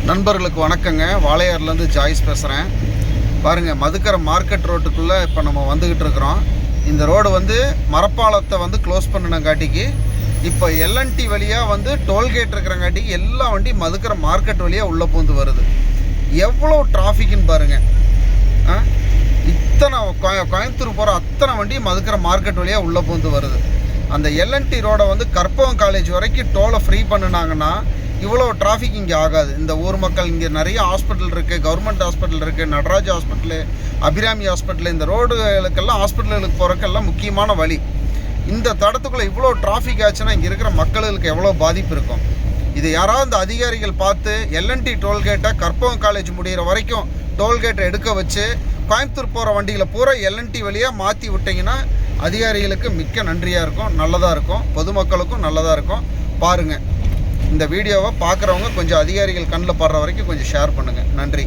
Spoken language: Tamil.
நண்பர்களுக்கு வணக்கங்க. வாளையார்லேருந்து ஜாய்ஸ் பேசுகிறேன். பாருங்கள், மதுக்கரை மார்க்கெட் ரோட்டுக்குள்ளே இப்போ நம்ம வந்துக்கிட்டு இருக்கிறோம். இந்த ரோடு மரப்பாலத்தை க்ளோஸ் பண்ணினங்காட்டிக்கு இப்போ எல்என்டி வழியாக டோல்கேட் இருக்கிறங்காட்டிக்கு எல்லா வண்டி மதுக்கரை மார்க்கெட் வழியாக உள்ளே பூந்து வருது. எவ்வளோ டிராஃபிக்குன்னு பாருங்கள். இத்தனை கோயம்புத்தூர் போகிற அத்தனை வண்டி மதுக்கரை மார்க்கெட் வழியாக உள்ளே பூந்து வருது. அந்த எல்என்டி ரோடை கற்பகம் காலேஜ் வரைக்கும் டோலை ஃப்ரீ பண்ணினாங்கன்னா இவ்வளோ டிராஃபிக் இங்கே ஆகாது. இந்த ஊர் மக்கள் இங்கே நிறைய ஹாஸ்பிட்டல் இருக்குது, கவர்மெண்ட் ஹாஸ்பிட்டல் இருக்குது, நடராஜ் ஹாஸ்பிட்டலு, அபிராமி ஹாஸ்பிட்டலு, இந்த ரோடுகளுக்கெல்லாம் ஹாஸ்பிட்டலுக்கு போகிறக்கெல்லாம் முக்கியமான வழி. இந்த தடத்துக்குள்ளே இவ்வளோ டிராஃபிக் ஆச்சுன்னா இங்கே இருக்கிற மக்களுக்கு எவ்வளோ பாதிப்பு இருக்கும். இது யாராவது இந்த அதிகாரிகள் பார்த்து எல்என்டி டோல்கேட்டை கற்பகம் காலேஜ் முடிகிற வரைக்கும் டோல்கேட்டை எடுக்க வச்சு கோயம்புத்தூர் போகிற வண்டிகளை பூரா எல்என்டி வழியாக மாற்றி விட்டிங்கன்னா அதிகாரிகளுக்கு மிக்க நன்றியாக இருக்கும், நல்லதாக இருக்கும், பொதுமக்களுக்கும் நல்லதாக இருக்கும். பாருங்கள், இந்த வீடியோவை பார்க்குறவங்க கொஞ்சம் அதிகாரிகள் கண்ணில் படுற வரைக்கும் கொஞ்சம் ஷேர் பண்ணுங்கள். நன்றி.